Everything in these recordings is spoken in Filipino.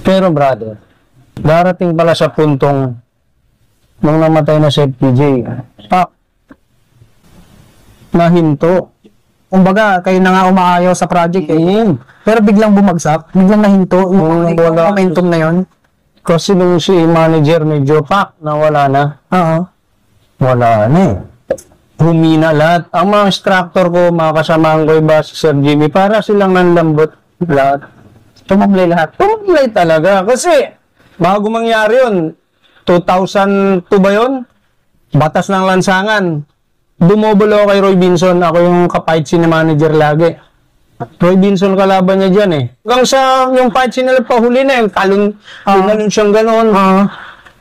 Pero brother, darating pala sa puntong nung namatay na si FPJ, nahinto. Kumbaga, kayo na nga umaayaw sa project eh. Pero biglang bumagsak, biglang nahinto, yung momentum na yon. Kasi nung si manager medyo nawala na. Oo. Wala na eh. Humina lahat. Ang mga instructor ko, mga kasamahan ko iba si Sir Jimmy, para silang nanlambot lahat. Tumumlay lahat. Tumulay talaga. Kasi, bago mangyari yun, 2002 ba yun? Batas ng lansangan. Dumobol ako kay Roy Binson. Ako yung kapight scene manager lagi. Roy Binson kalaban niya dyan eh. Hanggang sa yung fight scene nila pahuli na yung tinalon siyang gano'n.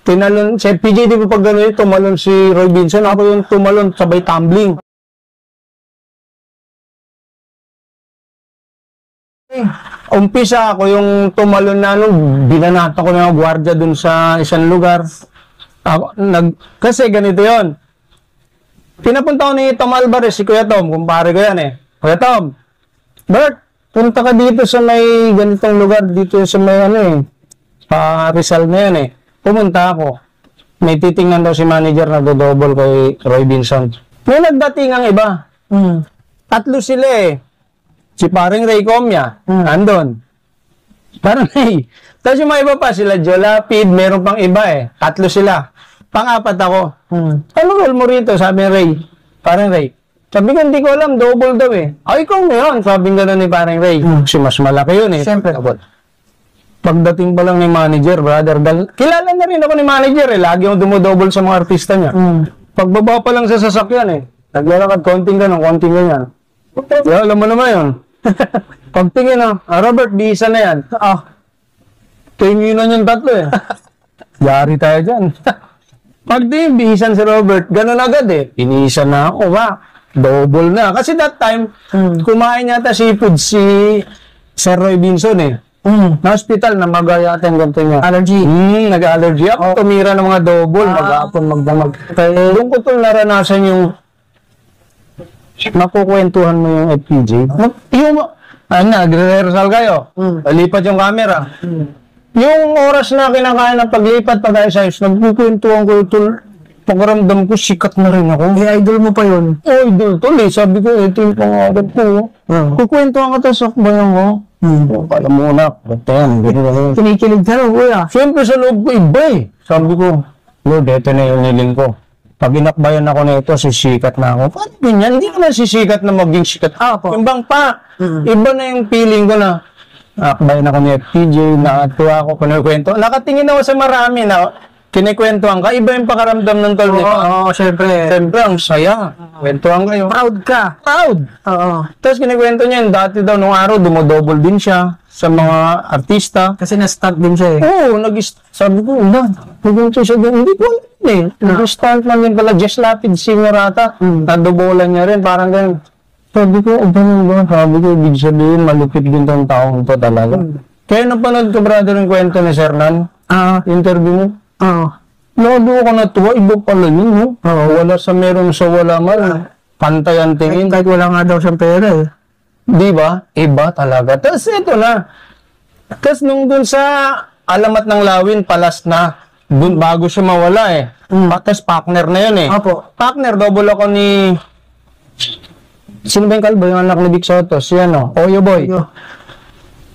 Tinalon, si FPJ di ba pag gano'n tumalon si Roy Binson. Ako yung tumalon sabay tumbling. Umpisa ako yung tumalon na binanata ko na yung gwardiya dun sa isang lugar. Kasi ganito yon. Pinapunta ko ni Tom Alvarez, si Kuya Tom, kumpare ko yan eh. Kuya Tom, Bert, punta ka dito sa may ganitong lugar, dito sa may Rizal na yan eh. Pumunta ako. May titingnan daw si manager na dodouble kay Roy Binson. May nagdating ang iba. Tatlo sila eh. Si paring Ray Comia, andon. Parang Tapos yung mga iba pa, sila Joe Lapid, meron pang iba eh. Tatlo sila. Pang-apat ako. Ano role mo rito? Sabi ni Ray. Parang Ray. Sabi ko, hindi ko alam, double daw eh. Ay, ikaw na yun. Sabi nga na ni parang Ray. Kasi mas malaki yun eh. Siyempre. Pagdating pa lang ni manager, brother, kilala na rin ako ni manager eh. Lagi akong dumodouble sa mga artista niya. Pagbaba pa lang sa sasakyan eh. Naglalakad, konting ganyan. Yeah, alam mo naman yun. Pagtingin Robert, bisa na yan. Tinginan yung tatlo eh. Yari tayo dyan. Pagtingin, bihisan si Robert, ganun agad eh. Binihisan na ako, double na. Kasi that time, kumain yata seafood si Sir Roy Binson eh. Na-hospital na magaya yata yung ganito niya. Allergy. Nag-allergy ako. Tumira ng mga double, mag-aapon, magdamag. Kaya doon ko ito naranasan yung nakukwentuhan mo yung FPJ. Yung, nagre-rehearsal kayo. Lipat yung camera. Yung oras na kinakain ng paglipat pag-ayos-ayos, nagkukwentuhan ko ito. Pagramdam ko, sikat na rin ako. Idol mo pa yun? Idol to. Sabi ko, ito yung pangarap ko. Kukwentuhan ka sa sakbayan ko. Alam mo na, kinikilig ka na, kuya. Siyempre sa loob ko, iba eh. Sabi ko, Lord, ito na yung niling ko. Pag inakbayan ako na ito, sisikat na ako. Paano ganyan? Hindi ko na sisikat na maging sikat. Yung bang iba na yung feeling ko na, akbayan ako ni FPJ, nakatuwa ako, kunikwento. Nakatingin ako sa marami na kinikwentuhan ka, iba yung pakaramdam ng tol nito. Oo, syempre. Siyempre, ang saya. Kwentuhan kayo. Proud ka. Proud. Oo. Tapos kinikwento niya, dati daw nung araw, dumodouble din siya sa mga artista. Kasi na-stunt din siya eh. Oo, sabi ko, nag-ganto siya din. Hindi ko alam eh. Nag-stunt lang din pala, Jess Lapid, singer ata. Nadobolan niya rin, parang ganun. Sabi ko, sabi ko, ibig sabihin, malupit din tong taong ito talaga. Kaya napanood ko, brother, yung kwento ni Sir Nan. Interview mo. Lalo ko natuwa, iba pala yun, no? Wala sa meron sa wala man. Pantay ang tingin. Kahit wala nga daw siyang pera eh. Di ba? Iba talaga. Tapos ito na. Tapos nung dun sa Alamat ng Lawin, palas na. Dun, bago siya mawala eh. Tapos partner na yun eh. Opo. Partner, double ako ni... Sino ba yung kalbo? Yung anak ni Vic Soto. Si Oyo Boy.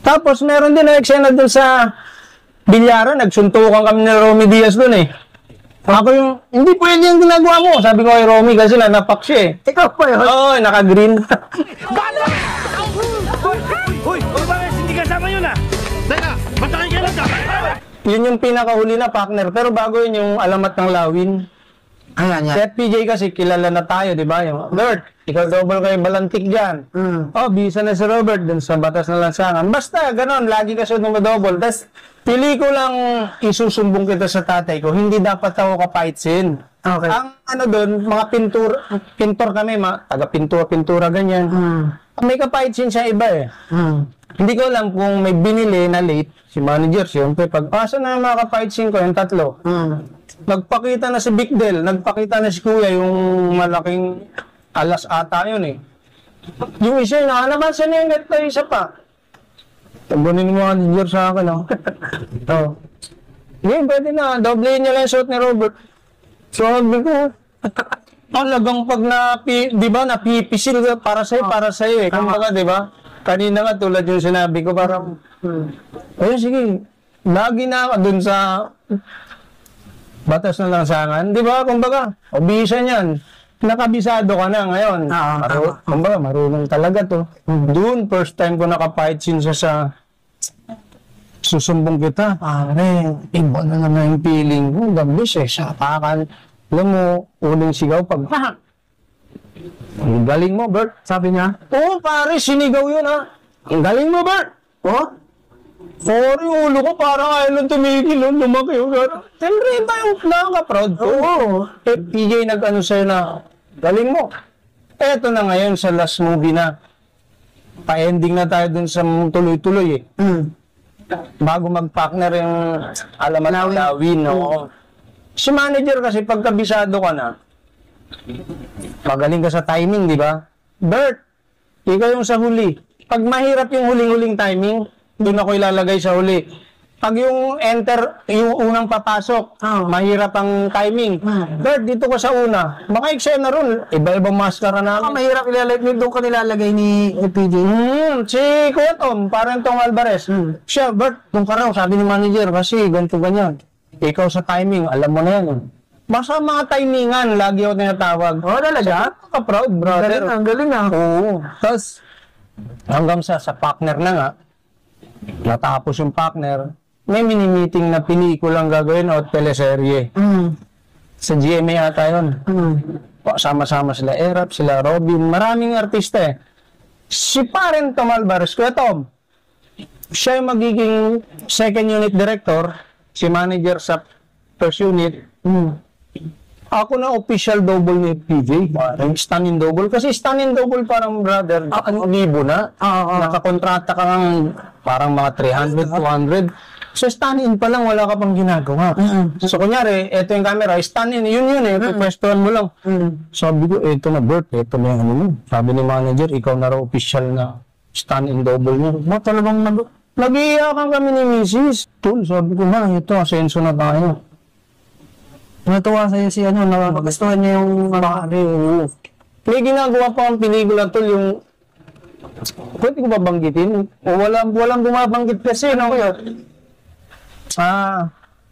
Tapos meron din na eksena dun sa Bilyara. Nagsuntukan kami ni Romy Diaz dun eh. Ako yung, hindi pwede yung ginagawa mo. Sabi ko kay Romy kasi napak siya eh. Ikaw pa yun? Oo, naka-green. Hoy, bakit hindi kasama yun Teka, patay ka lang Yun yung pinakahuli na partner. Pero bago yun yung Alamat ng Lawin. Ayan, yan. Si FPJ kasi kilala na tayo, di ba? Yung Robert, ikaw double kayo balantik dyan. Bisa na si Robert dun sa Batas ng Lansangan. Basta, ganon, lagi kasi nung double. Tapos, pili ko lang isusumbong kita sa tatay ko. Hindi dapat ako kapaitsin. Okay. Ang doon, mga pintor kami, taga-pintura, ganyan. May kapaitsin siya iba eh. Hindi ko alam kung may binili na late, si manager, siyempre, pagpasa na mga kapaitsin ko, yung tatlo. Nagpakita na si Big Del, nagpakita na si Kuya, yung malaking alas ata yun eh. Yung isa, naman siya na yung isa pa. Tabunin mo ang ginger sa akin, oh. Oh. Ngayon, pwede na. Doblein niyo lang yung suot ni Robert. So, sabi ko, talagang pag di ba, napipisil ka para sa'yo eh. Kumbaga, di ba? Kanina nga, tulad yung sinabi ko, parang, ayun, sige, lagi na ako dun sa batas ng lansangan. Di ba? Kumbaga, obisan yan. Nakabisado ka na ngayon. Kumbaga, marunong talaga to. Doon, first time ko nakapahit sin sa susumbong kita. Iba na naman yung feeling ko. Gabis eh, sapakan. Alam mo, uling sigaw pag, ang galing mo, Bert. Sabi niya, oo, pare, sinigaw yun, ha. Ang galing mo, Bert. Oh? Sorry, ulo ko, parang ayaw nang tumigil, lumaki yung gano'n. Siyempre, iba yung nakaka-proud ko. Oo. PJ nag-ano sa'yo na, galing mo. Eto na ngayon sa last movie na, pa-ending na tayo dun sa tuloy-tuloy eh. Bago mag-partner yung alamat ng Lawin, no? Si manager kasi pagkabisado ka na, magaling ka sa timing, di ba? Bert, ikaw yung sa huli. Pag mahirap yung huling-huling timing, doon ako ilalagay sa huli. Pag yung enter, yung unang papasok, mahirap ang timing. Bert, dito ko sa una. Baka eksena ron, iba-ibang maskara namin. Mahirap ilalagay, doon ka nilalagay ni PJ. Si Kuya Tom, parang Tong Alvarez. Siya, Bert, doon ka raw, sabi ni manager, kasi ganito ganyan. Ikaw sa timing, alam mo na yan. Basta mga timingan, lagi ako tinatawag. Talaga? Ka-proud, brother. Ang galing ah. Oo. Tapos, hanggang sa partner na nga, natapos yung partner, may mini-meeting na pelikulang gagawin o teleserye. Sa GMA ata yun. Sama-sama sila Erap, sila Robin, maraming artista eh. Si Parent Tom Alvarez, Kuya Tom, siya yung magiging second unit director, si manager sa first unit. Ako na official double ni PJ. Parang stand-in double. Kasi stand-in double parang brother, libo na. Nakakontrata ka ng parang mga 300, 200. So stand-in pa lang, wala ka pang ginagawa. So kunyari, eto yung camera, stand-in, yun eh, pupwestuhan mo lang. Sabi ko, eto na Bert, eto na yung ano mo. Sabi ni manager, ikaw na raw official na stand-in double mo. Talagang nag-iiyakan kami ni Mrs. Tol, sabi ko na, ito, asenso na tayo. Natuwa sa'yo si nagustuhan niya yung May ginagawa pa ang pelikula tol yung pwede ko ba banggitin? O walang bumabanggit kasi no?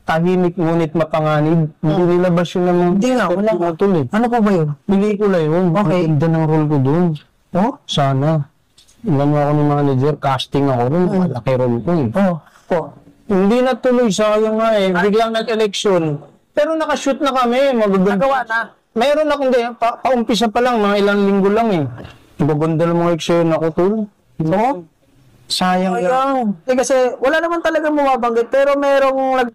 Tahimik ngunit mapanganib. Hindi nilabas yun ng Hindi nga, wala tol eh. Ano po ba yun? Pelikula yun. Okay. Ang ganda ng role ko doon. Sana. Ilan ako ni manager, casting ako rin. Malaki role ko eh. Hindi natuloy, sayang nga eh. Biglang nag-eleksyon. Pero nakashoot na kami, Nagawa na. Meron akong paumpisa pa lang, mga ilang linggo lang eh. Ibabandal mga eksena ako tol. Sayang yan. Kasi wala naman talagang bumabanggit, pero merong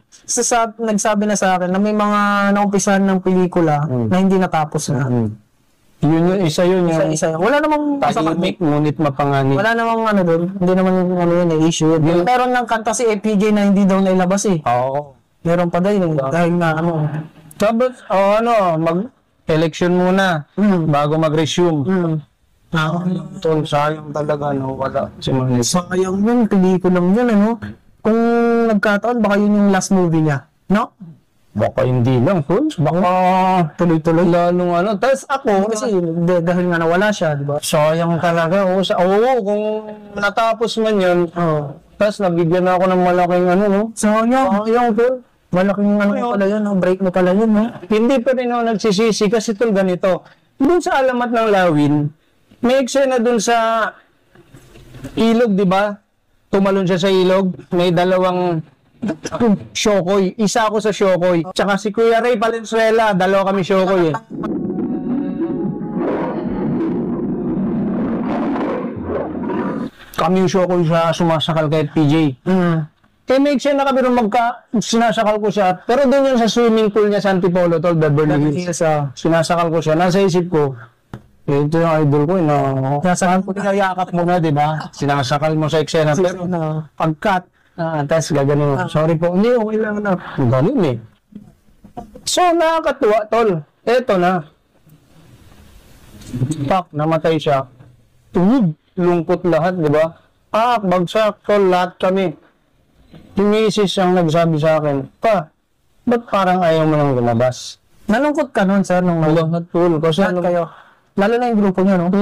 nagsabi na sa akin na may mga naumpisahan ng pelikula na hindi natapos na. Yun yung isa yun. Isa. Wala namang tahimik, ngunit mapanganib. wala namang doon. Hindi naman yun issue. Meron ng kanta si FPJ na hindi daw nailabas eh. Oo. Meron pa dahil nga Tapos, mag-election muna bago mag-resume. Tol, sayang talaga, no? Wala si manager. Sayang yun, pelikulang yun, Kung nagkataon, baka yun yung last movie niya, no? Baka hindi lang, tol. Baka tuloy-tuloy. Lalong Tapos ako, Kasi dahil nga nawala siya, di ba? sayang talaga. Kung natapos man yun, tapos nabigyan ako ng malaking Sayang, tol. Malaking pala yun, break mo pala yun, Hindi pa rin ako nagsisisi kasi tol ganito. Doon sa alamat ng Lawin, may eksena doon sa ilog, di ba? Tumalon siya sa ilog. May dalawang Shokoy. Isa ako sa Shokoy. Tsaka si Kuya Ray Valenzuela, dalawa kami Shokoy eh. Kami yung Shokoy sa sumasakal kay PJ. Kaya may eksena kami rin sinasakal ko siya. Pero doon yung sa swimming pool niya sa Antipolo, tol, Beverly Hills. Sinasakal ko siya. Nasa isip ko, ito yung idol ko, sinasakal ko, pinayakap mo na, di ba? Sinasakal mo sa eksena. Pero pag-cut, tapos gaganon. Sorry po. Hindi, okay lang na. Ganun eh. So, nakakatuwa, tol. Eto na. Namatay siya. Lungkot lahat, di ba? bagsak, tol, lahat kami. Yung misis ang nagsabi sa akin, pa, ba't parang ayaw mo nang lumabas? Nalungkot ka nun, sir, nung Lahat, tol, kasi lahat kayo. Lalo na yung grupo nyo, no?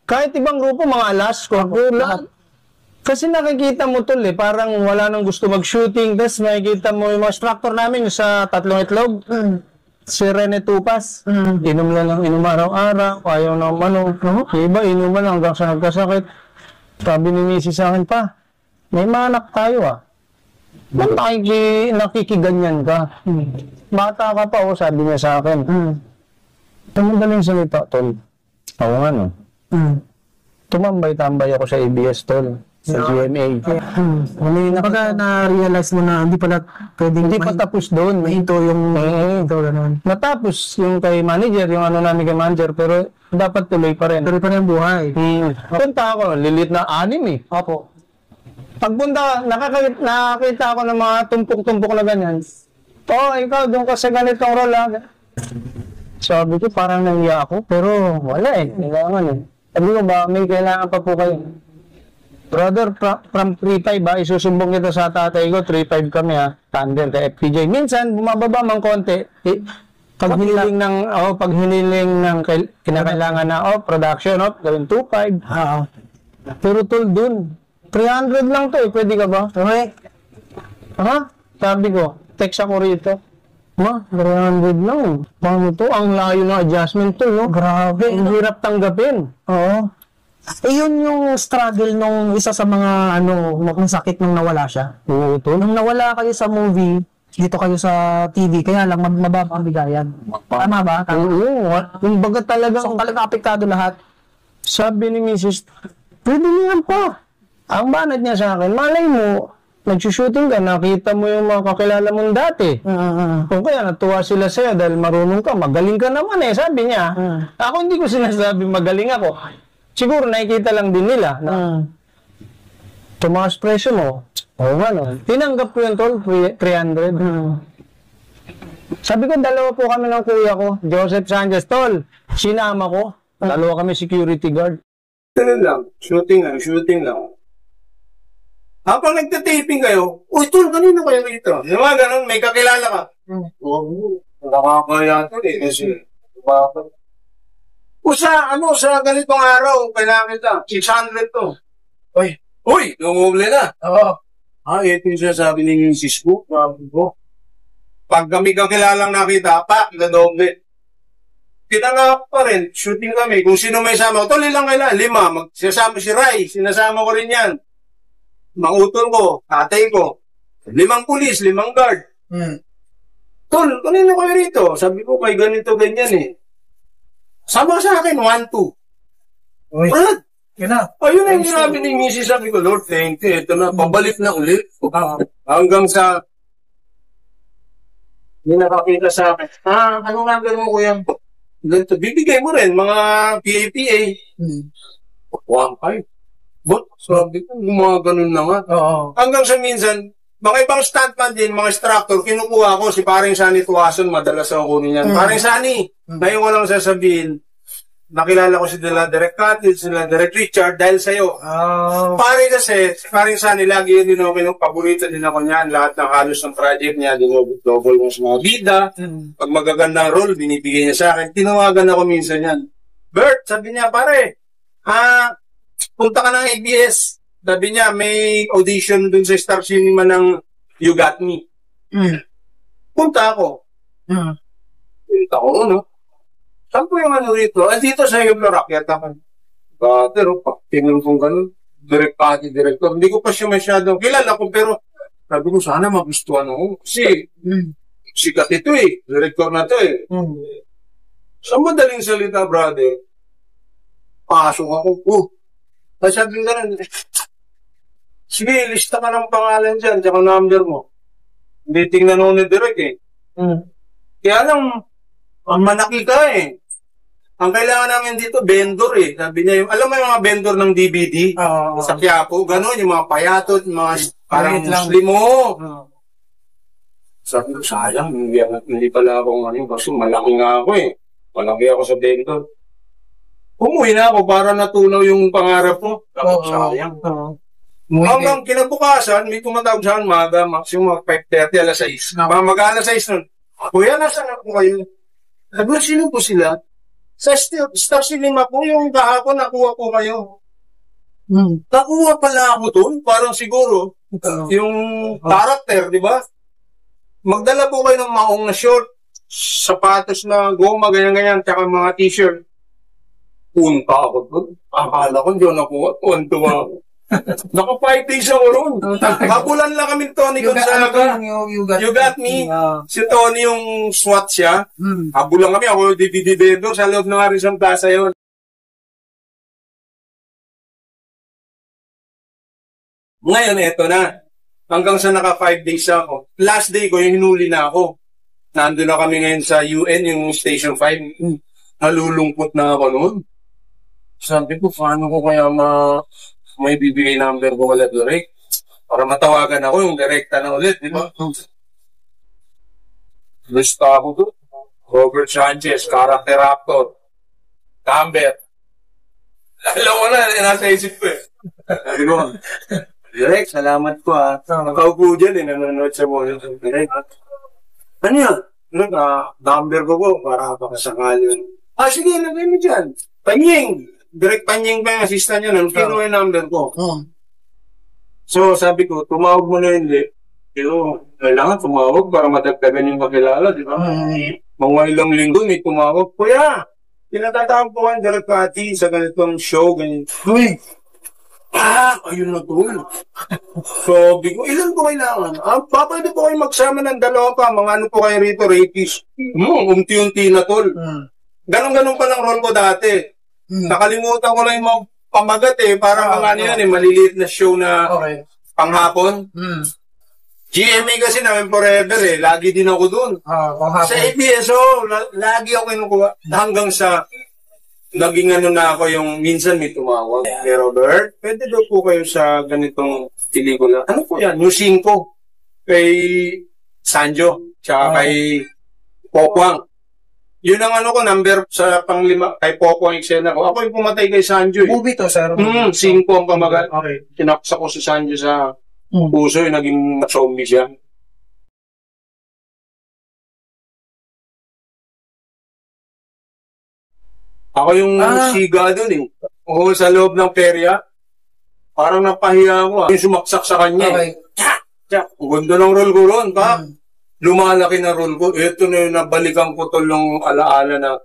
Kahit ibang grupo, mga alas ko, lahat. Kasi nakikita mo, tol, parang wala nang gusto mag-shooting, tapos makikita mo yung mga instructor namin yung sa Tatlong Itlog. Si Rene Tupas, inom lang ng inom araw-araw, ayaw na manong, iba inuman lang hanggang sa nagkasakit. Sabi ni Missy sa akin pa, may mga anak tayo ba't nakikiganyan ka? Bata ka pa sabi niya sa akin. Ang madaling salita, tol. Ako nga no. Tumambay-tambay ako sa ABS, tol. Sa GMA. Kapag na-realize mo na hindi pala pwedeng Hindi pa tapos doon. mahinto yung ito, gano'n. Natapos yung kay manager, yung ano namin kay manager, pero dapat tuloy pa rin. Tuloy pa rin ang buhay. Punta ako, lilit na 6 Opo. Pagpunta, nakakita ako ng mga tumpok-tumpok na ganyan. Ikaw, doon ka sa ganitong role, Sabi ko, parang nahiya ako, pero wala kailangan Sabi ko ba, may kailangan pa po kayo. Brother, from 3-5 isusumbong kita sa tatay ko, 3-5 kami tandem kay FPJ. Minsan, bumababa mang konti, pag hiniling ng kinakailangan na, production, gawin 2-5. Pero tol, dun, 300 lang to pwede ka ba? Okay. Sabi ko, text ako rito. 300 lang. Paano to? Ang layo ng adjustment to, no? Grabe. Ang hirap tanggapin. Oo. Yun yung struggle nung isa sa mga sakit nung nawala siya. Oo, to. Nung nawala kayo sa movie, dito kayo sa TV, kaya lang mababa ang bigayan. Tama ba? Oo. Yung baga talagang apektado lahat. Sabi ni Mrs. Pwede niyan pa. Ang banat niya sa akin, malay mo, nagsushooting ka, nakita mo yung mga kakilala mong dati. Kung kaya natuwa sila sa'yo dahil marunong ka, magaling ka naman sabi niya. Ako hindi ko sinasabi magaling ako. Siguro nakikita lang din nila na tumaas presyo mo. Tinanggap ko yung tol, 300. Sabi ko, dalawa po kami ng kuya ko, Joseph Sanchez. Tol, sinama ko. Dalawa kami security guard. Ganun lang. Shooting lang. Habang nagtataping kayo, uy, tol, kanino kayo rito? Yung mga ganun, may kakilala ka. Nakakaya ito kasi, sa ganitong araw, kailangan kita, 600 to. Uy, lumubli na. Ito yung sinasabi ni Mrs. ko. Pag kami kakilalang nakita, doble. Tinanggap pa rin, shooting kami. Kung sino may sama ko, tol, ilang kailangan? 5. Sinasama si Rai, sinasama ko rin yan. Mangutol ko, tatay ko. 5 pulis, 5 guard. Tol, kanino kayo rito? Sabi ko, kay ganito, ganyan Sama sa akin, 1-2. Brad, ayun na yung sinabi ni Mrs. Sabi ko, Lord, thank you. Ito na, pabalik na ulit. Hanggang sa, hindi nakakita sa akin. Ano nga gano'n mo, kuya? Ganito, bibigay mo rin, mga PAPA. 1-5. But, sabi ko, mga ganun na nga. Hanggang sa minsan, mga ibang stuntman din, mga instructor, kinukuha ko si paring Sunny Tuason, madalas ako kunin yan. Paring Sunny, ngayon ko lang sasabihin, nakilala ko si Direk Katil, si Direk Richard, dahil sa'yo. Paring Sunny, lagi yun din ako, paborito din ako niyan, lahat ng halos ng project niya, dinobol mo sa mga bida. Pag magagandang role, binibigay niya sa akin. Tinawagan ako minsan yan. Bert, sabi niya, pare, punta ka ng ABS. Sabi niya, may audition dun sa Star Cinema ng You Got Me. Punta ako. Punta ako, Saan po yung rito? Dito sa Hiblo Rakyat ako. Pero, tingnan kong ganun. Director. Hindi ko pa siya masyadong kilala ko, pero sabi ko, sana magustuhan ako. Kasi, sikat ito Director na ito Sa madaling salita, brother, pasok ako. Sabi nga rin, sige, lista ka ng pangalan dyan, tsaka number mo. Hindi tingnan ako ni Direk Kaya lang, manaki ka Ang kailangan namin dito, vendor Sabi niya, alam mo yung mga vendor ng DVD? Sa Quiapo, gano'n, yung mga payatot, mga parang Muslim Sabi ko, sayang, hindi pala ako kasi malaki nga ako Malaki ako sa vendor. Umuwi na ako para natunaw yung pangarap ko. Oo. Sayang. Oo. Hanggang kinabukasan, may tumatawag sa akin, maaga, maximum mga 5:30, alas 6. Mag-alas 6 nun. Kuya, nasaan ako kayo? Sabi ko, sino po sila? Sa Star Cinema po, yung kahapon, nakuha ko kayo. Nakuha pala ako doon, parang siguro, yung character, di ba? Magdala po kayo ng maong na short, sapatos na goma, ganyan-ganyan, tsaka mga t-shirt. Punta ako doon. Akala ko, hindi ako nakuha. Tuwan-tuwa ako. Naka 5 days ako roon. Habulan lang kami Tony Gonzaga. You got me. Si Tony yung SWAT siya. Habulan kami. Ako yung DVD vendor sa loob ng Harrison Plaza yun. Ngayon, eto na. Hanggang sa naka 5 days ako. Last day ko, yung hinuli na ako. Nandun na kami ngayon sa UN, yung Station 5. Nalulungkot na ako noon. Sabi ko, paano ko kaya may bibigay number ko wala direct? Para matawagan ako yung direkta na ulit, di ba? Lista ako doon. Robert Sanchez, character actor. Camber. Alam ko na, nasa isip ko eh. Sabi ko, direct, salamat ko ha. Nakaupo dyan eh, nanonood sa mga direct. Ano yan? Number ko po, para pakasakal yun. Sige, lagay mo dyan. Panying. Direct Panying pa yung assistant niya nun. Kinuha yung number ko. So, sabi ko, tumawag mo na hindi. Pero, kailangan tumawag para madagdagan yung kakilala, di ba? Mga ilang linggo, may tumawag. Kuya, pinatatawag po ang Direct Pati sa ganitong show, ganyan. Ayun na to. Sabi ko, ilan po kailangan? Pwede po kayo magsama ng dalawa pa. Mga ano po kayo rito, rapist. Unti-unti na tol. Ganon-ganon pa lang role ko dati. Nakalimutan ko lang yung mga pamagat eh. Parang mga ano yan eh, maliliit na show na panghapon. GMA kasi namin forever eh. Lagi din ako dun. Sa ABSO, lagi ako kinukuha. Hanggang sa naging ano na ako yung minsan may tumawag. Pero Robert, pwede daw po kayo sa ganitong pelikula. Ano po yan? New 5. Kay Sanjo. Tsaka kay Pokwang. Yun ang ano ko, number sa pang-5 kay Popo ang eksena ko. Ako yung pumatay kay Sanjo eh. Movie to, sir. 5 ang pamagal. Okay. Kinaksa ko si Sanjo sa puso, yung naging zombie siya. Ako yung siga dun eh. Oo, sa loob ng perya. Parang napahiya ako. Yung sumaksak sa kanya eh. Ang ganda ng role ko ron, pa. Lumalaki na role ko. Ito na yung nabalikan ko ng alaala na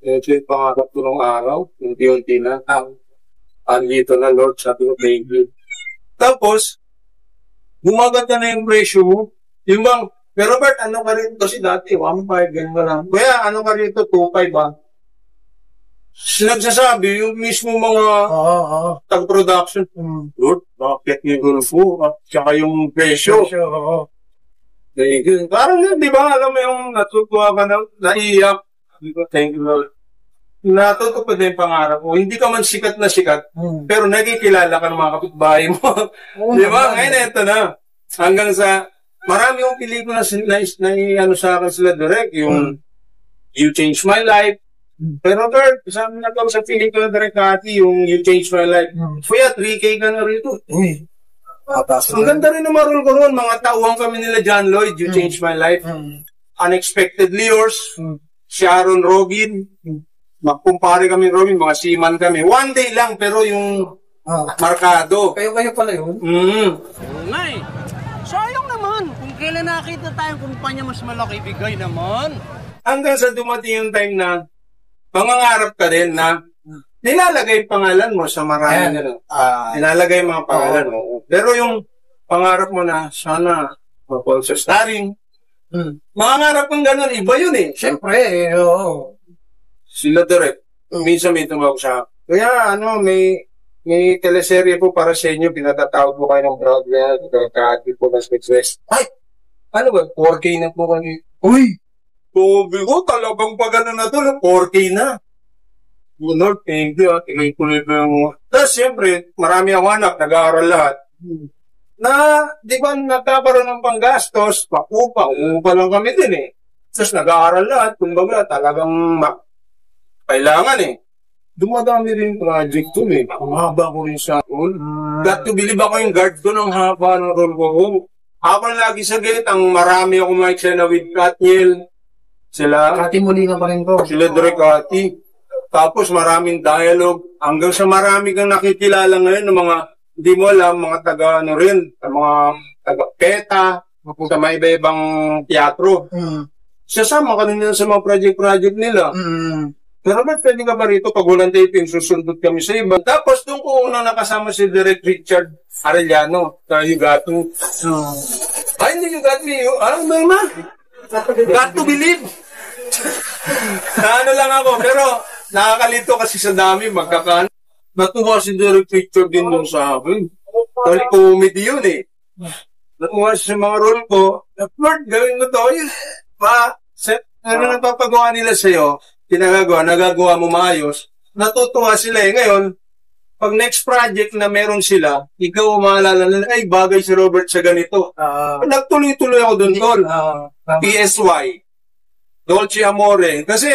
ito yung pangarap ko ng araw. Unti-unti na. Andito na, Lord. Sabi ko, thank you. Tapos, gumaganda na yung presyo mo. Yung bang, pero Bert, ano ka rin? Kasi dati, 1.5, ganyan ka lang. Kuya, ano ka rito? 2.5 ba? Nagsasabi, yung mismo mga tag-production. Lord, bakit yung role ko? Tsaka yung presyo. Parang di ba, alam mo yung natutuwa ka na, naiiyak. Thank you, Lord. Natutupad na yung pangarap mo. Hindi ka man sikat na sikat, pero nagkikilala ka ng mga kapitbahay mo. Di ba? Ngayon, ito na. Hanggang sa, marami yung pelikula na ano sa akin sila direct, yung You Changed My Life. Pero Bert, kasama na sa pelikula direct Kati, yung You Changed My Life. Kuya, 3K ka na rito. Ang ganda rin ng marul ko ron. Mga tauhan kami nila John Lloyd, You Changed My Life. Unexpectedly Yours, Sharon Robin. Magkumpare kami Robin, mga seaman kami. One day lang, pero yung markado. Kayo pala yun? Ngay, sayang naman. Kung kailan nakita tayong kumpanya mas malaki, bigay naman. Hanggang sa dumating yung time na mangangarap ka din na nilalagay pangalan mo sa maraming nilalagay mga pangalan mo. Pero yung pangarap mo na sana mapol sa starring, mangangarap kang gano'n, iba yun eh. Siyempre, oo. Sila direct. Minsan may tumawag sa kaya may teleserye po para sa inyo, pinatatawag po kayo ng Broadway, kakati po na West. Ay! Ano ba? 4K na po kami. Uy! Sabi ko, talagang pa gano'n na to, 4K na. Lord, thank you. Tuloy pa yung... Tapos, siyempre, marami ang anak, nag-aaral lahat. Na, di ba, nagkakaroon ng panggastos, upa lang kami din eh. Tapos, nag-aaral lahat. Kumbaga, talagang kailangan eh. dumadami rin project ko eh. Ang haba ko rin sa role. Got to believe ako yung guard ko ng haba ng role ko. Ako lagi sa gate, ang marami ako makikita with Katniel. Sila, Kati muli na pa rin ko. sila Drekati. Tapos maraming dialogue. Hanggang sa marami kang nakikilala ngayon ng mga, hindi mo alam, mga taga ano rin, mga taga PETA, sa mga iba-ibang teatro. Sasama ka nila sa mga project-project nila. Pero ba't pwede ka ba rito pag walang taping, susundot kami sa iba? Tapos doon ko unang nakasama si Direk Richard Arellano na Yugato. Ay, hindi you got me. Ano ba naman? Got to believe. Ano lang ako, pero nakakalito kasi sa dami magkakan. Natuwa si Direk Richard din doon sa akin. Dahil comedy yun eh. Natuwa siya sa mga role ko. Lord, gawin mo to. Ano nagpapagawa nila sa'yo? Nagagawa mo maayos, natutuwa sila eh. Ngayon, pag next project na meron sila, ikaw maalala na, ay, bagay si Robert sa ganito. Nagtuloy-tuloy ako doon, tol. PSY, Dolce Amore. Kasi,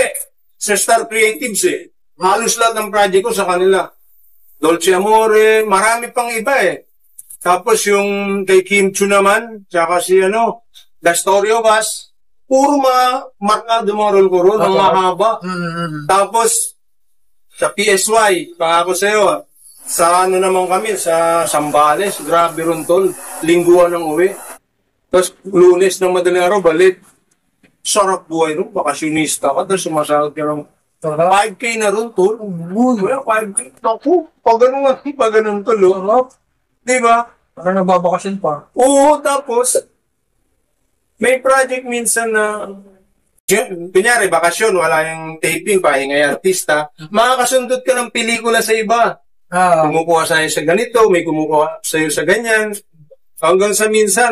sa Star Creatives eh, halos lahat ng project ko sa kanila. Dolce Amore, marami pang iba eh. Tapos yung kay Kim Chu naman, tsaka si The Story of Us, puro mga markado mga role ko ron, ang mahaba. Tapos, sa PSY, ako sa'yo, sa naman kami, sa Sambales, grabe ron tol, lingguan ng uwi. Tapos, Lunes ng madaling araw, balik. Sarap buhay ron, bakasyonista ka, tapos sumasahod ka ron. 5K na ron tol. Wala, 5K. Naku, pag ganun tol, diba? Parang nagbabakasyon pa. Oo, tapos, may project minsan na, kunyari, bakasyon, wala yung taping, pahinga yung artista, makakasundot ka ng pelikula sa iba. Kumukuha sa'yo sa ganito, may kumukuha sa'yo sa ganyan. Hanggang sa minsan,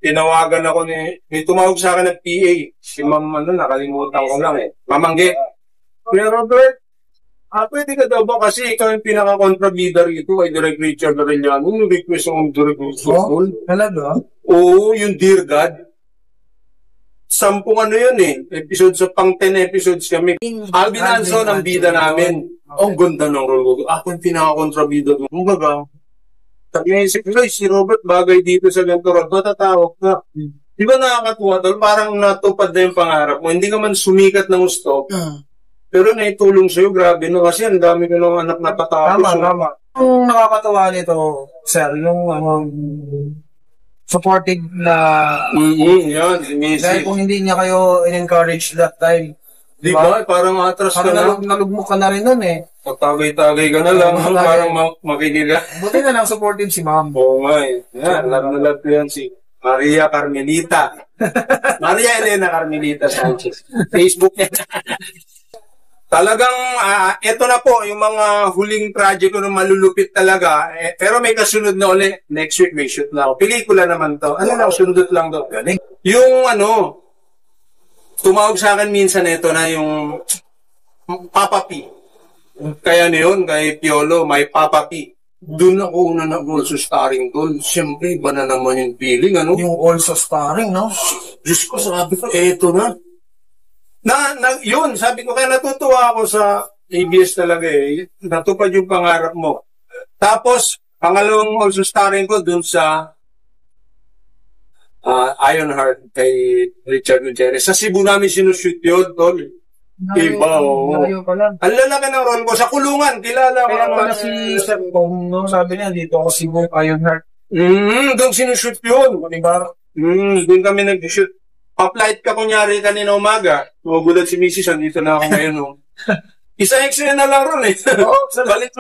tinawagan ako may tumawag sa akin ng PA. Si Ma'am, nakalimutan ko lang eh. Mamangge. Kuya Robert, pwede ka daw ba kasi ikaw yung pinaka-kontrabida rito kay Direk Richard Arellano, yung request ng Direk Richard. Talaga? Oo, yung Dear God. 10 yun eh. Episode sa pang 10 episodes kami. Alvin Anson ang bida namin. Ang ganda ng role ko. Ako yung pinaka-kontrabida ko. Kumbaga, naisip ko, si Robert bagay dito sa ganito role. Matatawag ka. Di ba nakakatuwa doon? Parang natupad na yung pangarap mo. Hindi ka man sumikat ng gusto. Pero naitulong sa'yo, grabe no. Kasi ang dami ko ng anak na tatapos. Tama. Ang nakakatawa nito, sir, yung supportive na Yan, si Missy. dahil kung hindi niya kayo in-encourage that time, Di ba? Parang atras ka parang na. nalugmok ka na rin nun eh. Pagtagay-tagay ka na lang. Parang makikinig ka. Buti na lang supportive si ma'am. Oo nga eh. Yan, love na love ko yan si Maria Carmelita. Maria Elena Carmelita Sanchez. Facebook niya. Talagang, eto na po, yung mga huling project ko na malulupit talaga. Pero may kasunod na ulit. Next week may shoot na ako. Pelikula naman to. Ano lang, sundot lang to. Yung tumawag sa akin minsan ito na yung Papa P. Kaya yun, kay Piolo, may Papa P. Doon ako una also starring doon. Siyempre, iba na naman yung feeling, Yung also starring, no? Diyos ko, sabi ko, eto na. Yun, sabi ko, kaya natutuwa ako sa ABS talaga eh. Natupad yung pangarap mo. Tapos, pangalawang also starring ko dun sa Ironheart kay Richard Gutierrez. Sa Cebu namin sinushoot yun, tol. Iba, oo. Ang lalaki ng role ko. Sa kulungan, kilala ko. Kaya pala si Sir Pong, no? Sabi niya, dito ako si Cebu, Ironheart. Doon sinushoot yun. Doon kami nag-shoot. Pa-flight ka kunyari kanina umaga. Magulat si Mrs. Andito na ako ngayon. No? Isang eksena na lang ron eh. Balik.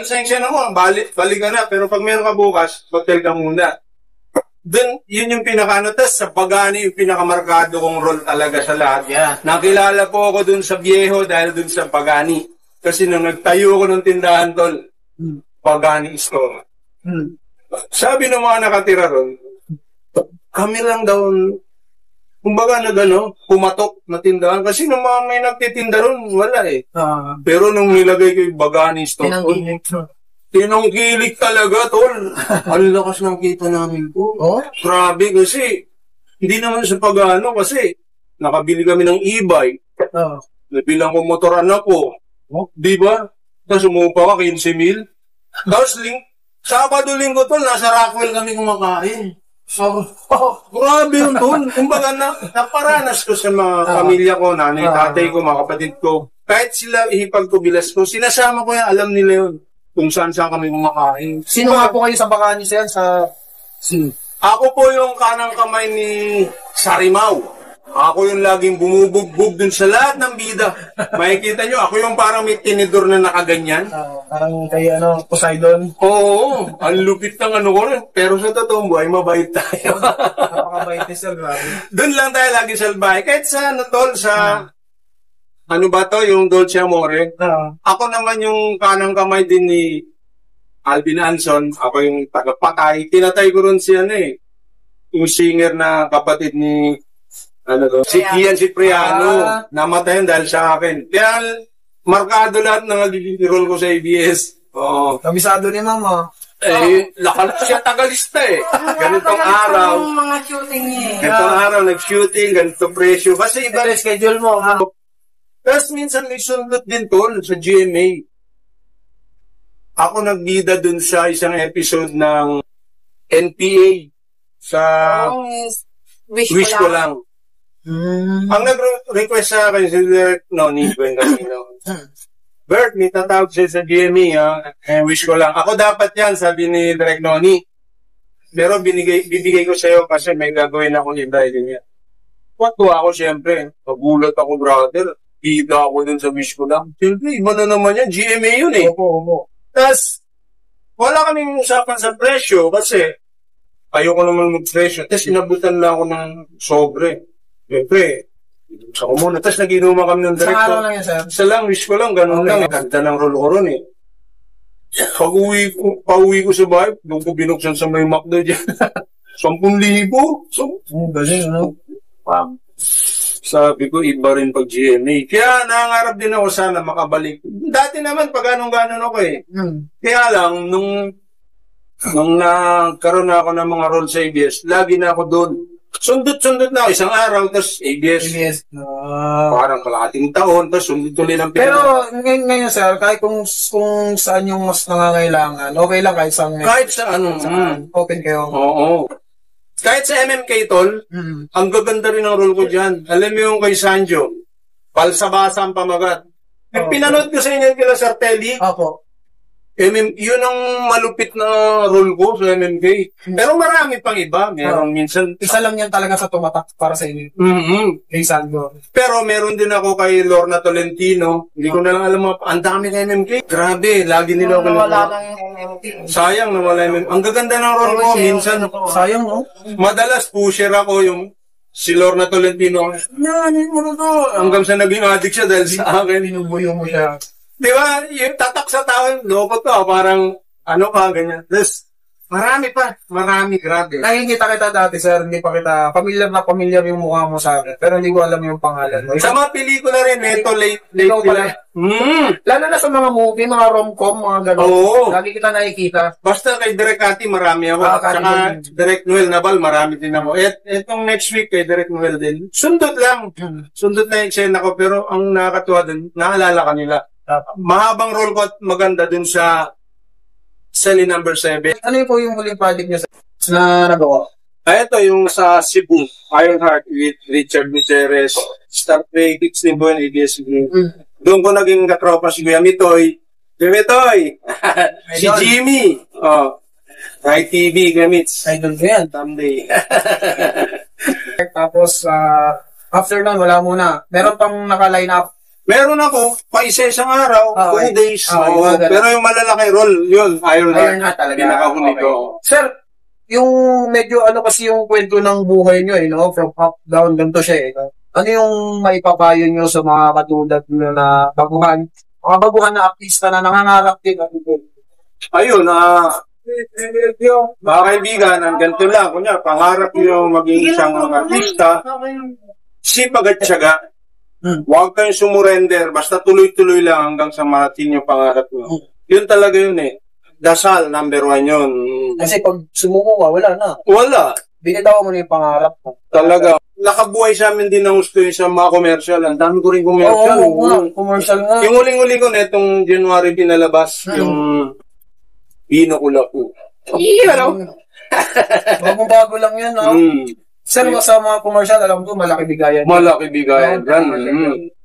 Isang eksena mo, balik ka na. Pero pag meron ka bukas, hotel ka muna. Doon, yun yung tas sa Pagani, yung pinakamarkado kong role talaga sa lahat. Yeah. Nakilala po ako dun sa Viejo dahil dun sa Pagani. Kasi nung nagtayo ko ng tindahan, tol, Pagani store. Sabi ng mga nakatira ron, kami lang daw, kumbaga pumatok na tindahan. Kasi nung mga may nagtitinda ron, wala eh. Pero nung nilagay ko yung Bagani store, tinangkilik talaga, tol. Ang lakas ng kita namin po. Grabe, kasi hindi naman sa kasi nakabili kami ng e-bike. Nabilang ko motoran ako. Oh, di ba? Tapos umupa ka, 15,000. Tapos, Sabado, Linggo, tol, nasa Rockwell kami kumakain. So, grabe yun, tol. Kumbaga, naparanas ko sa mga pamilya ko, nanay, tatay ko, mga kapatid ko. Kahit sila ihipag ko, bilas ko, sinasama ko yan, alam nila yun. Kung saan kami kumakain. Sino nga po kayo sa Bakanis yan? Ako po yung kanang kamay ni Sarimaw. Ako yung laging bumubugbog dun sa lahat ng bida. Makikita nyo, ako yung parang may tinidor na nakaganyan. Parang kay Poseidon. Oo, ang lupit ng ano ko rin. Pero sa totoong buhay, mabait tayo. Napakabait ni Sir, grabe. Doon lang tayo lagi salbahe. Kahit sa tol, sa ano ba to, yung Dolce Amore. Ako naman yung kanang kamay din ni Alvin Anson. Ako yung tagapatay. Tinatay ko rin si yung singer na kapatid ni si Kian Cipriano. Namatayan dahil sa akin. Kaya markado lahat ng nagiging role ko sa ABS. Oo. Kabisado ni Mama. Lakal siya tagalista Ganitong araw. Mga shooting niya. Ganitong araw, nag-shooting, ganitong presyo. Kasi iba Ito schedule mo, ha? Tapos minsan may sundot din tol sa GMA. Ako nagbida dun sa isang episode ng NPA sa Wish Ko Lang. Ang nag-request sa akin si Derek Noni, Bert, may tatawag siya sa GMA, Wish Ko Lang. Ako dapat yan, sabi ni Derek Noni. Pero bibigay ko sa'yo kasi may gagawin akong iba din yan. Patuwa ako siyempre. Nagulat ako, brother. Bida ako dun sa Wish Ko Lang. Siyempre, iba na naman yan. GMA yun Opo. Tapos, wala kaming usapan sa presyo kasi ayoko naman mag-presyo. Tapos, inabutan lang ako ng sobre. Siyempre, sa ko muna. Tapos, nag-inuman kami ng director. Sa araw lang yan, sir? Isa lang, Wish Ko Lang. Ganun lang. Ganda ng role ko ron Pag-uwi ko sa bahay, doon ko binuksan sa may McDo dyan. 10,000. So, galing, no? Sabi ko, iba rin pag GMA. Kaya nangangarap din ako sana makabalik. Dati naman, pag anong-ganon ako Kaya lang, nung nagkaroon na ako ng mga role sa ABS, lagi na ako doon. Sundot-sundot na ako, isang araw, tapos ABS. Parang kalahating taon, tapos sundot ulit ng pera. Pero ngayon, sir, kahit kung saan yung mas nangangailangan, okay lang kahit saan. Kahit sa open kayo. Oo. Kahit sa MMK, tol, ang gaganda rin ang role ko dyan. Alam mo yung kay Sanjo, palsabasa ang pamagat. Pinanood ko sa inyo kila Sir Telly. Opo. Yun ang malupit na role ko sa MMK. Pero marami pang iba. Meron minsan. Isa lang yan talaga sa tumatak para sa inyo. Kay Sandro. Pero meron din ako kay Lorna Tolentino. Hindi ko na lang alam ang dami ng MMK. Grabe, lagi nila ako Wala lang yung MMK. Sayang nawala MMK. Ang gaganda ng role ko. Minsan, sayang, no? madalas pusher ako yung si Lorna Tolentino. Nanin mo na to. Hanggang sa naging addict siya dahil sa akin. Binubuyo mo siya. Di ba? Yung tatak sa tao, loko to. Parang, ganyan. Tapos, marami, grabe. Nakikita kita dati, sir. Hindi pa kita, familiar yung mukha mo sa akin. Pero hindi ko alam yung pangalan mo. Sa mga pelikula rin, ito, late pala. Lalo na sa mga movie, mga rom-com, mga gano'n. Oo. Lagi kita nakikita. Basta kay Direk Cathy, marami ako. Saka Direk Noel Naval, marami din ako. Etong next week kay Direk Noel din. Sundot lang. Sundot na yung eksena ko. Pero ang nakakatuwa dun, naalala ka nila. Mahabang role ko at maganda dun sa Sally number 7. Ano yung po yung huling project niyo na nagawa? Ito yung sa Cebu, Ironheart with Richard Gutierrez, Star Trek, It's Limbo and ABS. Doon ko naging katropa si Kuya Mitoy. Kuya Mitoy! Si Jimmy! Right TV, Gamits. Idol ko yan. Someday. Tapos, after nun, wala muna. Meron pang naka-line up. Meron ako, pa-isa-isang araw, 2 days. Pero yung malalaki role, yun, Ironheart talaga. Pinakahuli ko. Sir, yung medyo kasi yung kwento ng buhay nyo, from up, down, ganito siya Ano yung maipapayo nyo sa mga katulad nyo na mga baguhan na artista na nangangarap din? Ayun, mga kaibigan, ang ganito lang, kunya, pangarap nyo maging isang artista, sipag at tiyaga. Huwag kayong sumurrender, basta tuloy-tuloy lang hanggang sa marating yung pangarap nyo. Yun talaga yun Dasal, number 1 yun. Kasi pag sumuko ka, wala na. Wala. Binitaw mo na yung pangarap mo. Talaga. nakabuhay sa amin din ng gusto yung sa mga commercial. Ang dami ko rin commercial. Commercial nga. Yung huling-huli ko netong January pinalabas, yung Pino Kulapu. Bagong-bago lang yan, no? Sir, sa mga commercial, alam ko, malaki bigayan. Malaki bigayan yan.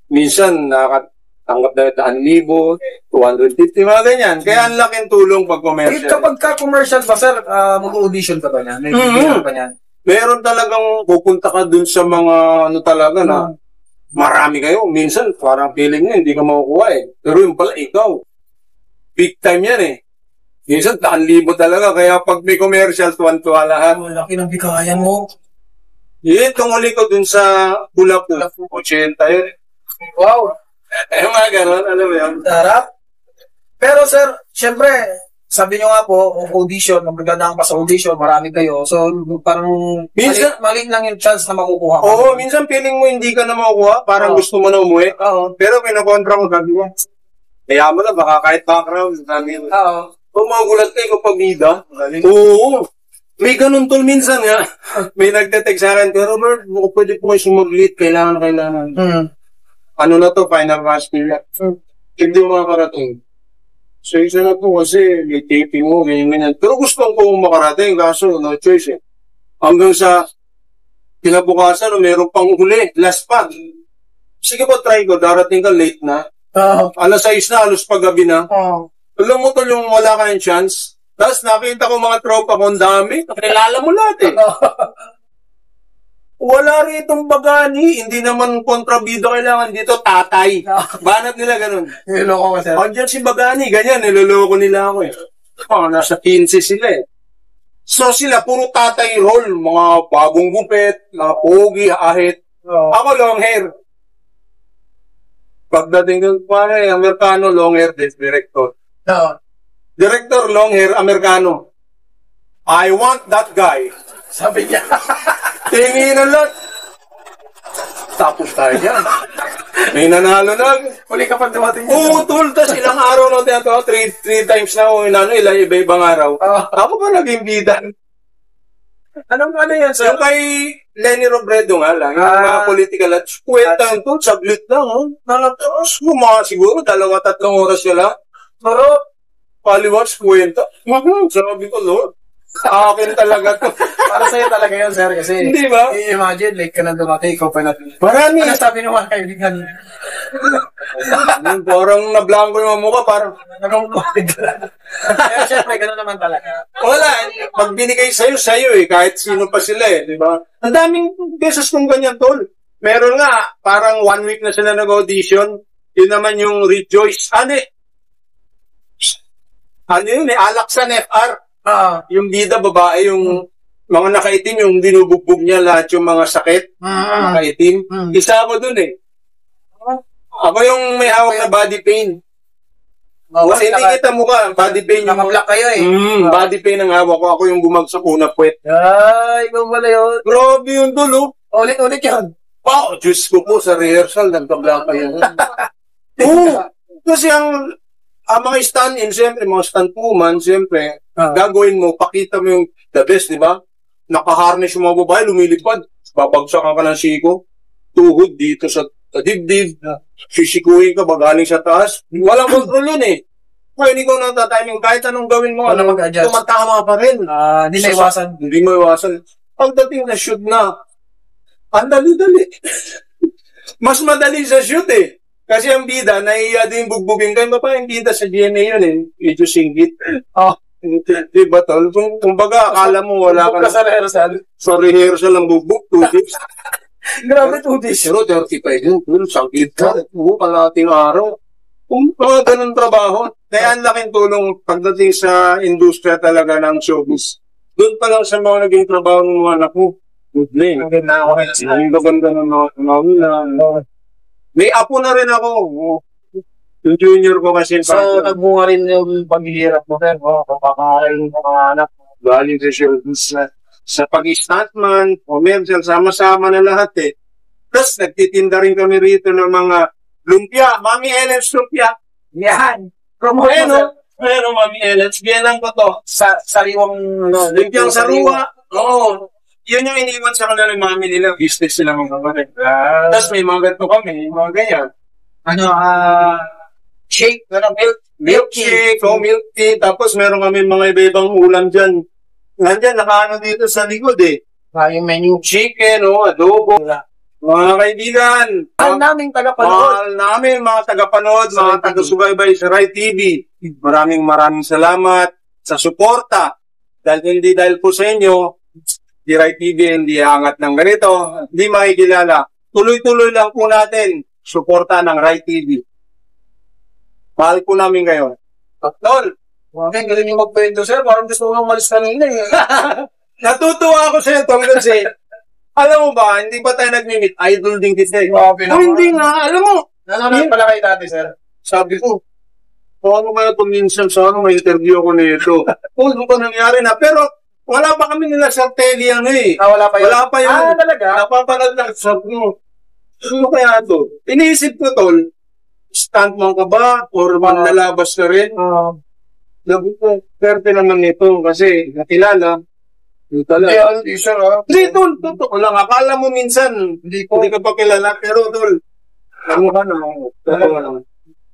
Minsan, nakatanggap na 1,000, 250, mga ganyan. Kaya ang laking tulong pag commercial. Kapag ka-commercial ba, sir, mag-audition ka ba niyan? May bibigyan pa niyan? Meron talagang pupunta ka dun sa mga ano talaga na marami kayo. Minsan, parang feeling nyo, hindi ka makukuha eh. Pero yung pala, ikaw. Big time yan eh. Minsan, 1,000 talaga. Kaya pag may commercial, tuwan-tuwa lahat. Laki ng bigayan mo. Yun, tunguli ko dun sa Kulapu. 80 yun. Wow. Mga ganon, alam mo yun. Sarap. Pero sir, syempre, sabi nyo nga po, audition, magagandaan pa sa audition, marami kayo. So, parang Minsan- maliit lang yung chance na makukuha ka. Oo, minsan feeling mo hindi ka na makukuha. Parang gusto mo na umuwi. Oo. Pero pinakontra mo, sabi mo. Kaya mo na, baka kahit background, sabi mo. Oo. Kung magulat kayo kung pabida. Oo. May ganun tol minsan nga. May nagte-text sa akin, pero Robert, pwede po kayo sumaglit. Kailangan. Ano na to, final rush nila. Hindi mo makakarating. So, isa na po kasi may taping mo, ganyan. Pero gusto ko makarating, kaso no choice eh. Hanggang sa kinabukasan, meron pang huli, last pa. Sige po, try ko, darating ka late na. Alas 6 na, alas paggabi na. Alam mo to yung wala ka ng chance. Tapos nakita ko mga tropa ko, ang dami. Kilala mo lahat eh. Wala ritong bagani. Hindi naman kontrabida kailangan dito, tatay. Banat nila ganun. Niloko ka, sir. Andiyan si bagani, ganyan. Niloloko nila ako eh. Nasa 15 sila eh. So sila, puro tatay roll. Mga bagong gupit, mga pogi, ahit. Ako long hair. Pagdating ko, pare, Amerikano, long hair, director. Director, long hair, Amerikano. I want that guy. Sabi niya. Tingin na lang. Tapos tayo dyan. May nanalo na. Huli ka pa dumating. Oo, tol. Tapos ilang araw na ito. Three times na ako. Iba-ibang araw. Ako pa naging bida. Anong ano yan, sir? Yung kay Lenny Robredo nga lang. Yung mga political at kwenta yun, tol. Saglit lang. Nalatas mo siguro 2-3 oras ka lang. Pero, Paliwas, kwenta. Sabi ko, Lord. Sa akin talaga to. para sa'yo talaga yan, sir. Kasi, Hindi ba? i-imagine, late ka na dumating, ikaw pa natin. Marami. Ano sabi ng mga kaibigan? Parang nablangko yung mukha, parang Nagong-covid ka. Pero syempre, gano'n naman talaga. wala. Pag binigay sa'yo eh. Kahit sino pa sila eh. Di ba? Ang daming beses kong ganyan, tol. Meron nga, parang 1 week na sila nag-audition. Yun naman yung Rejoice. Ano yun eh? Alaksan FR. Yung bida babae, yung mga nakaitim, yung dinubugbog niya lahat yung mga sakit. Nakaitim. Isa ako dun eh. Ako yung may hawak na body pain. Kasi hindi kita mukha, body pain yung... Nakablock kayo eh. Body pain ang hawak ko. Ako yung bumagsak una puwet. Ay, ikaw pala yun. Grabe yung dulo. Ulit-ulit yan. Wow, Diyos ko po sa rehearsal, nagpabla pa yan. Oo. Kasi ang mga stand-in, siyempre, mga stand-woman, siyempre, gagawin mo, pakita mo yung the best, di ba? Nakaharness yung mga babae, lumilipad. Babagsakan ka ng siko. Tuhod dito sa dibdib. Sisikuhin ka, bagaling sa taas. Walang control yun eh. Kaya hindi ko natatiming, kahit anong gawin mo, Wala mag-adjust. tumatama pa rin. Hindi na iwasan. Hindi mo iwasan. Pagdating na shoot na, ang dali-dali. Mas madali sa shoot eh. Kasi ang bida, naiiya din bugbugin kayo. Ba yung bida sa GMA yun eh? Medyo singgit. Di ba tol? Kumbaga, akala mo wala ka na. sa rehearsal. Sa rehearsal ang bugbog, 2 days. Grabe, 2 days. Pero 35 yun. Pero sakit ka. Oo, kalating araw. Mga ganun trabaho. Kaya ang laking tulong pagdating sa industriya talaga ng showbiz. Doon pa lang sa mga naging trabaho ng mga anak ko. Good name. Ang ganda ng mga may apo na rin ako. Yung junior ko kasi. So, nagbunga rin yung paghihirap mo, sir. Kapakain ng mga anak. Galing sa showbiz sa pag-stuntman, commercial, sama-sama na lahat eh. Plus, nagtitinda rin kami rito ng mga lumpia. Mami Ellen's lumpia. Yan. Promote mo, sir. Pero Mami Ellen's, biyanan ko to. Sariwang... Lumpiang sarua. Oo. yun yung iniwan sa kanila ng mami nila. Business sila mga kapatid. Tapos may mga ganito kami, mga ganyan. Shake, Milkshake, milk tea. Tapos meron kami mga iba-ibang ulam dyan. Nandyan, nakaano dito sa likod eh. yung menu. Chicken, adobo. Mga kaibigan. Mahal naming tagapanood. Mahal namin mga tagapanood, mga taga-subaybay sa Rai TV. Maraming salamat sa suporta. Dahil po sa inyo, di Rai TV hindi angat ng ganito, hindi makikilala. Tuloy-tuloy lang po natin suporta ng Rai TV. Mahal po namin kayo. Tol, Okay, galing yung magpwento, sir. Parang gusto ko umalis kanina eh. natutuwa ako sa iyo, Tol, kasi alam mo ba, hindi pa tayo nag-meet, idol din kita. Grabe naman. Hindi nga, alam mo, Nanonood pala kayo dati, sir. sabi ko, paano kaya ito minsan sa may interview ko nito? Kung ano ba nangyari na, pero wala pa kami nila sa tele Wala pa yun? Wala pa yun. Talaga? Napapanood lang. Sabi mo, ano kaya ito? Iniisip ko, Tol, stuntman ka ba? Or manlalabas ka rin? Sabi ko, perte naman nito kasi nakilala. Hindi talaga. Hindi, sir, ha? Hindi, Tol, totoo lang. Akala mo minsan, hindi ka pa kilala, pero Tol, ano ka na? Totoo lang.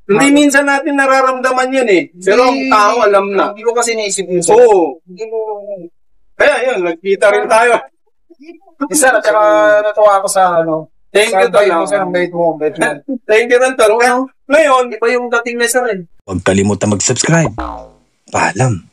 Hindi minsan natin nararamdaman yan eh. Pero ang tao alam na. Hindi ko kasi naisip yun, sir. Oo. Hindi ko... Kaya yun, nagkita rin tayo. Sir, at saka natuwa ako sa Thank you, Tol. Tol. Sir, ang bait mo. Bait mo. Thank you rin, Tol. Ngayon, Iba yung dating na, sir, eh. Huwag kalimutan mag-subscribe. Paalam.